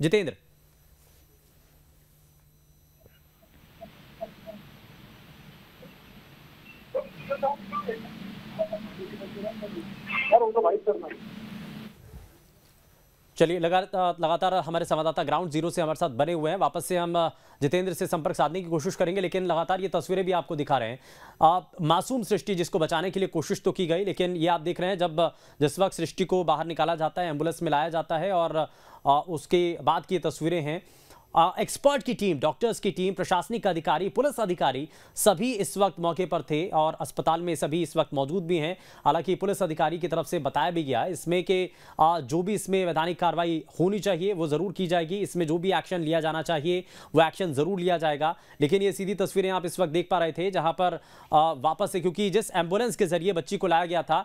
जितेंद्र। चलिए, लगातार हमारे संवाददाता ग्राउंड जीरो से हमारे साथ बने हुए हैं। वापस से हम जितेंद्र से संपर्क साधने की कोशिश करेंगे, लेकिन लगातार ये तस्वीरें भी आपको दिखा रहे हैं। मासूम सृष्टि, जिसको बचाने के लिए कोशिश तो की गई, लेकिन ये आप देख रहे हैं जिस वक्त सृष्टि को बाहर निकाला जाता है, एम्बुलेंस में लाया जाता है और उसके बाद की तस्वीरें हैं। एक्सपर्ट की टीम, डॉक्टर्स की टीम, प्रशासनिक अधिकारी, पुलिस अधिकारी सभी इस वक्त मौके पर थे और अस्पताल में सभी इस वक्त मौजूद भी हैं। हालांकि पुलिस अधिकारी की तरफ से बताया भी गया इसमें कि जो भी इसमें वैधानिक कार्रवाई होनी चाहिए वो जरूर की जाएगी। इसमें जो भी एक्शन लिया जाना चाहिए वो एक्शन जरूर लिया जाएगा। लेकिन ये सीधी तस्वीरें आप इस वक्त देख पा रहे थे, जहां पर वापस से, क्योंकि जिस एम्बुलेंस के जरिए बच्ची को लाया गया था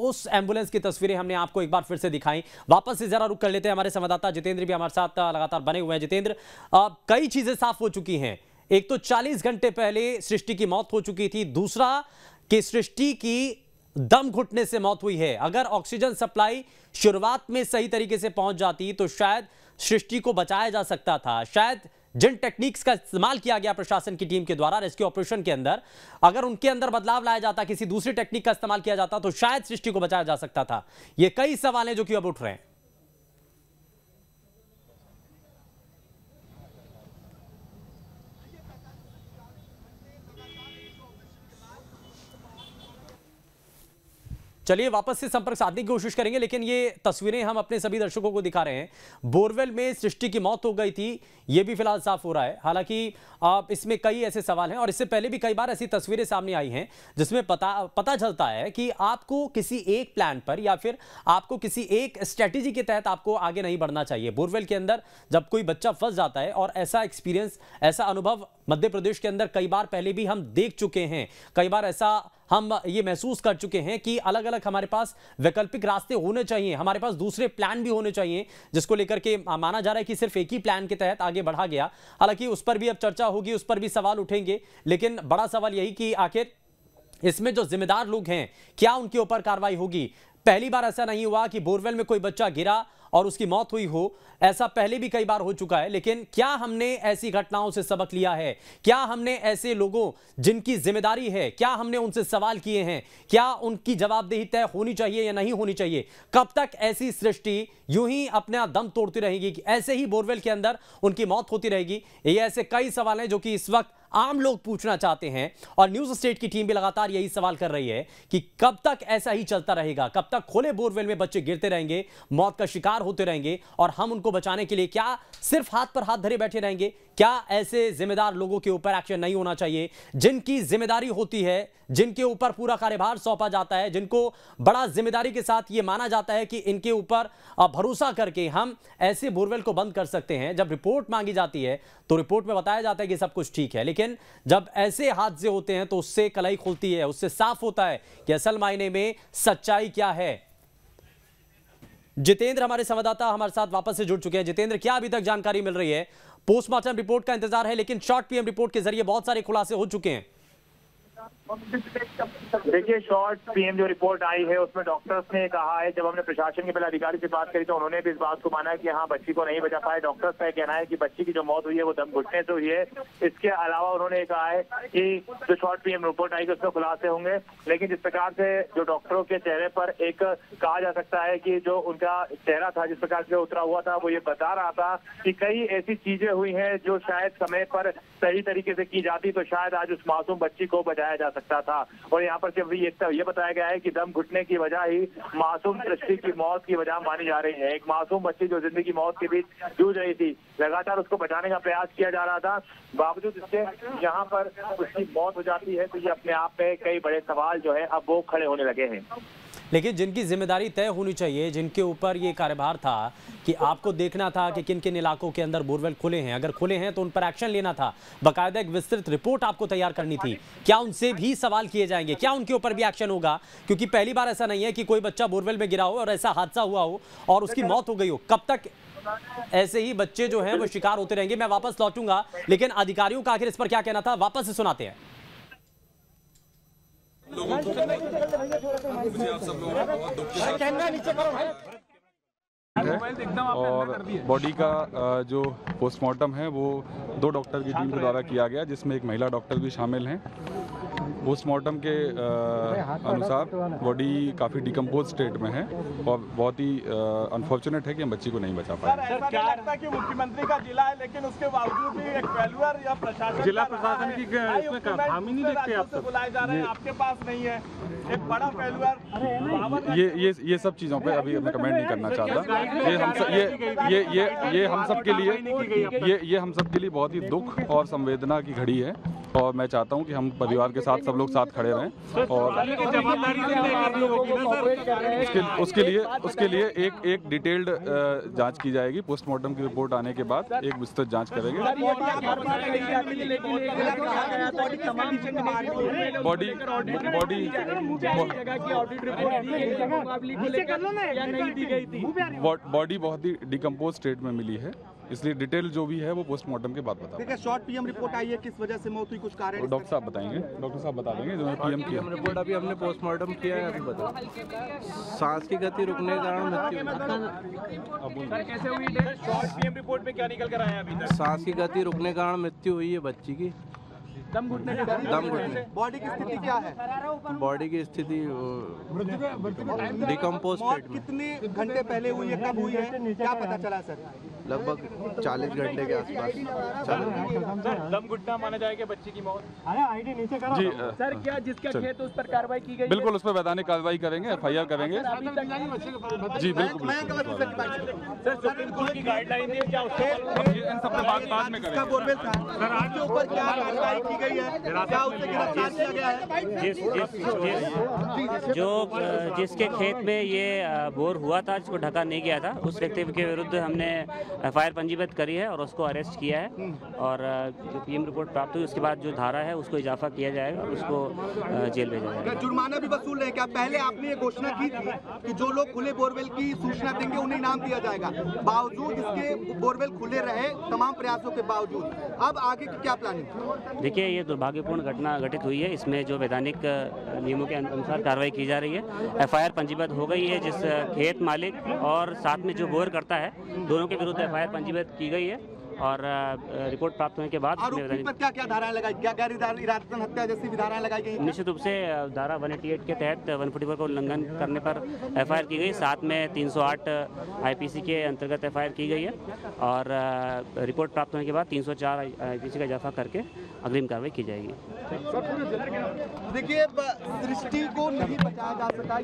उस एम्बुलेंस की तस्वीरें हमने आपको एक बार फिर से दिखाई। वापस से जरा रुक कर लेते हैं, हमारे संवाददाता जितेंद्र भी हमारे साथ लगातार बने हुए हैं। जितेंद्र, कई चीजें साफ हो चुकी हैं। एक तो 40 घंटे पहले सृष्टि की मौत हो चुकी थी, दूसरा कि सृष्टि की दम घुटने से मौत हुई है। अगर ऑक्सीजन सप्लाई शुरुआत में सही तरीके से पहुंच जाती तो शायद सृष्टि को बचाया जा सकता था। शायद जिन टेक्निक्स का इस्तेमाल किया गया प्रशासन की टीम के द्वारा रेस्क्यू ऑपरेशन के अंदर, अगर उनके अंदर बदलाव लाया जाता, किसी दूसरी टेक्निक का इस्तेमाल किया जाता तो शायद सृष्टि को बचाया जा सकता था। ये कई सवाल हैं जो कि अब उठ रहे हैं। चलिए, वापस से संपर्क साधने की कोशिश करेंगे, लेकिन ये तस्वीरें हम अपने सभी दर्शकों को दिखा रहे हैं। बोरवेल में सृष्टि की मौत हो गई थी, ये भी फिलहाल साफ हो रहा है। हालांकि इसमें कई ऐसे सवाल हैं और इससे पहले भी कई बार ऐसी तस्वीरें सामने आई हैं जिसमें पता चलता है कि आपको किसी एक प्लान पर या फिर आपको किसी एक स्ट्रेटेजी के तहत आपको आगे नहीं बढ़ना चाहिए। बोरवेल के अंदर जब कोई बच्चा फंस जाता है, और ऐसा एक्सपीरियंस, ऐसा अनुभव मध्य प्रदेश के अंदर कई बार पहले भी हम देख चुके हैं। कई बार ऐसा हम ये महसूस कर चुके हैं कि अलग अलग हमारे पास वैकल्पिक रास्ते होने चाहिए, हमारे पास दूसरे प्लान भी होने चाहिए, जिसको लेकर के माना जा रहा है कि सिर्फ एक ही प्लान के तहत आगे बढ़ा गया। हालांकि उस पर भी अब चर्चा होगी, उस पर भी सवाल उठेंगे, लेकिन बड़ा सवाल यही कि आखिर इसमें जो जिम्मेदार लोग हैं, क्या उनके ऊपर कार्रवाई होगी। पहली बार ऐसा नहीं हुआ कि बोरवेल में कोई बच्चा गिरा और उसकी मौत हुई हो, ऐसा पहले भी कई बार हो चुका है। लेकिन क्या हमने ऐसी घटनाओं से सबक लिया है? क्या हमने ऐसे लोगों जिनकी जिम्मेदारी है, क्या हमने उनसे सवाल किए हैं? क्या उनकी जवाबदेही तय होनी चाहिए या नहीं होनी चाहिए? कब तक ऐसी सृष्टि यूं ही अपना दम तोड़ती रहेगी कि ऐसे ही बोरवेल के अंदर उनकी मौत होती रहेगी? ये ऐसे कई सवाल हैं जो कि इस वक्त आम लोग पूछना चाहते हैं और न्यूज स्टेट की टीम भी लगातार यही सवाल कर रही है कि कब तक ऐसा ही चलता रहेगा, कब तक खुले बोरवेल में बच्चे गिरते रहेंगे, मौत का शिकार होते रहेंगे और हम उनको बचाने के लिए क्या सिर्फ हाथ पर हाथ धरे बैठे रहेंगे? क्या ऐसे जिम्मेदार लोगों के ऊपर एक्शन नहीं होना चाहिए, जिनकी जिम्मेदारी होती है, जिनके ऊपर पूरा कार्यभार सौंपा जाता है, जिनको बड़ा जिम्मेदारी के साथ यह माना जाता है कि इनके ऊपर भरोसा करके हम ऐसे बोरवेल को बंद कर सकते हैं? जब रिपोर्ट मांगी जाती है तो रिपोर्ट में बताया जाता है कि सब कुछ ठीक है, लेकिन जब ऐसे हादसे होते हैं तो उससे कलई खुलती है, उससे साफ होता है कि असल मायने में सच्चाई क्या है। जितेंद्र हमारे संवाददाता हमारे साथ वापस से जुड़ चुके हैं। जितेंद्र, क्या अभी तक जानकारी मिल रही है? पोस्टमार्टम रिपोर्ट का इंतजार है, लेकिन शॉर्ट पीएम रिपोर्ट के जरिए बहुत सारे खुलासे हो चुके हैं। देखिए, शॉर्ट पीएम जो रिपोर्ट आई है उसमें डॉक्टर्स ने कहा है, जब हमने प्रशासन के पहले अधिकारी से बात करी तो उन्होंने भी इस बात को माना है कि हाँ, बच्ची को नहीं बचा पाए। डॉक्टर्स का कहना है कि बच्ची की जो मौत हुई है वो दम घुटने से हुई है। इसके अलावा उन्होंने कहा है कि जो शॉर्ट पीएम रिपोर्ट आएगी उसमें खुलासे होंगे, लेकिन जिस प्रकार से जो डॉक्टरों के चेहरे पर एक कहा जा सकता है कि जो उनका चेहरा था, जिस प्रकार से उतरा हुआ था, वो ये बता रहा था कि कई ऐसी चीजें हुई हैं जो शायद समय पर सही तरीके से की जाती तो शायद आज उस मासूम बच्ची को बचाया जा सकता था। और यहाँ पर सिर्फ ये बताया गया है कि दम घुटने की वजह ही मासूम सृष्टि की मौत की वजह मानी जा रही है। एक मासूम बच्ची जो जिंदगी मौत के बीच जूझ रही थी, लगातार उसको बचाने का प्रयास किया जा रहा था, बावजूद इसके यहाँ पर उसकी मौत हो जाती है, तो ये अपने आप में कई बड़े सवाल जो है अब वो खड़े होने लगे हैं। लेकिन जिनकी जिम्मेदारी तय होनी चाहिए, जिनके ऊपर ये कार्यभार था कि आपको देखना था कि किन किन इलाकों के अंदर बोरवेल खुले हैं, अगर खुले हैं तो उन पर एक्शन लेना था, बाकायदा एक विस्तृत रिपोर्ट आपको तैयार करनी थी, क्या उनसे भी सवाल किए जाएंगे? क्या उनके ऊपर भी एक्शन होगा? क्योंकि पहली बार ऐसा नहीं है कि कोई बच्चा बोरवेल में गिरा हो और ऐसा हादसा हुआ हो और उसकी मौत हो गई हो। कब तक ऐसे ही बच्चे जो हैं वो शिकार होते रहेंगे? मैं वापस लौटूंगा, लेकिन अधिकारियों का आखिर इस पर क्या कहना था, वापस से सुनाते हैं। मुझे आप सब लोगों को बहुत दुख और बॉडी का जो पोस्टमार्टम है वो 2 डॉक्टर की टीम के द्वारा किया गया, जिसमें एक महिला डॉक्टर भी शामिल हैं। पोस्टमार्टम के अनुसार बॉडी काफ़ी डिकम्पोज स्टेट में है और बहुत ही अनफॉर्चुनेट है कि हम बच्ची को नहीं बचा पाए। सर, क्या लगता है कि मुख्यमंत्री का जिला है, लेकिन उसके बावजूद भी एक फेल्यूर या प्रशासन, जिला प्रशासन की हामी नहीं देखते आप सब बुलाए जा रहे हैं, आपके पास नहीं है, एक बड़ा फेल्यूर। ये सब चीज़ों पे अभी मैं कमेंट नहीं करना चाहता। ये हम सब के लिए बहुत ही दुख और संवेदना की घड़ी है और मैं चाहता हूं कि हम परिवार के साथ सब लोग साथ खड़े रहें और उसके लिए एक डिटेल्ड जांच की जाएगी। पोस्टमार्टम की रिपोर्ट आने के बाद एक विस्तृत जांच करेंगे। बॉडी बहुत ही डिकम्पोज स्टेट में मिली है, इसलिए डिटेल जो भी है वो पोस्टमार्टम के बाद बताऊंगा। देखिए, शॉर्ट पीएम रिपोर्ट आई है, किस वजह से मौत हुई, कुछ कारण डॉक्टर साहब बताएंगे, डॉक्टर साहब बता देंगे। जो पीएम रिपोर्ट अभी हमने पोस्टमार्टम किया है, अभी बता। सांस की गति रुकने के कारण मृत्यु। कैसे हुई? शॉर्ट पीएम रिपोर्ट में क्या निकल कर आया अभी तक? सांस की गति रुकने के कारण मृत्यु हुई है बच्ची की। दम घुटने। बॉडी की स्थिति क्या है? बॉडी की स्थिति डिकम्पोज स्टेट में। कितने घंटे पहले हुई है, कब हुई है, क्या पता चला सर? लगभग 40 घंटे के आसपास। दम घुटना माना जाएगा बच्ची की मौत। जी सर, क्या जिसका खेत उस पर कार्रवाई की गई? बिल्कुल, उस पर वैधानिक कार्रवाई करेंगे, FIR करेंगे। जी बिल्कुल। सर, सुप्रीम कोर्ट की गाइडलाइन है, क्या उसके इन सब पे बाद में करेंगे। बोरवेल था सर, आपके ऊपर क्या कार्रवाई की गई है, क्या उसे गिरफ्तार किया गया है? जिसके खेत में ये बोर हुआ था, जिसको ढका नहीं गया था, उस व्यक्ति के विरुद्ध हमने FIR पंजीबद्ध करी है और उसको अरेस्ट किया है और जो पीएम रिपोर्ट प्राप्त हुई उसके बाद जो धारा है उसको इजाफा किया जाएगा और उसको जेल भेजा जाएगा। जुर्माना भी वसूल रहे क्या? पहले आपने ये घोषणा की थी कि जो लोग खुले बोरवेल की सूचना देंगे उन्हें इनाम दिया जाएगा, बावजूद इसके बोरवेल खुले रहे तमाम प्रयासों के बावजूद, अब आगे की क्या प्लानिंग? देखिए, ये दुर्भाग्यपूर्ण घटना घटित हुई है। इसमें जो वैधानिक नियमों के अनुसार कार्रवाई की जा रही है। FIR पंजीबद्ध हो गई है, जिस खेत मालिक और साथ में जो बोर करता है दोनों के विरुद्ध FIR पंजीबद्ध की गई है और रिपोर्ट प्राप्त होने के बाद आरोपी पर क्या क्या धाराएं लगाई, क्या गैर इरादतन हत्या जैसी भी धाराएं लगाई गई? निश्चित रूप से धारा 188 के तहत 144 का उल्लंघन करने पर FIR की गई, साथ में 308 IPC के अंतर्गत FIR की गई है और रिपोर्ट प्राप्त होने के बाद 304 IPC का इजाफा करके अग्रिम कार्रवाई की जाएगी। देखिए, सृष्टि को नहीं बचाया जा सका।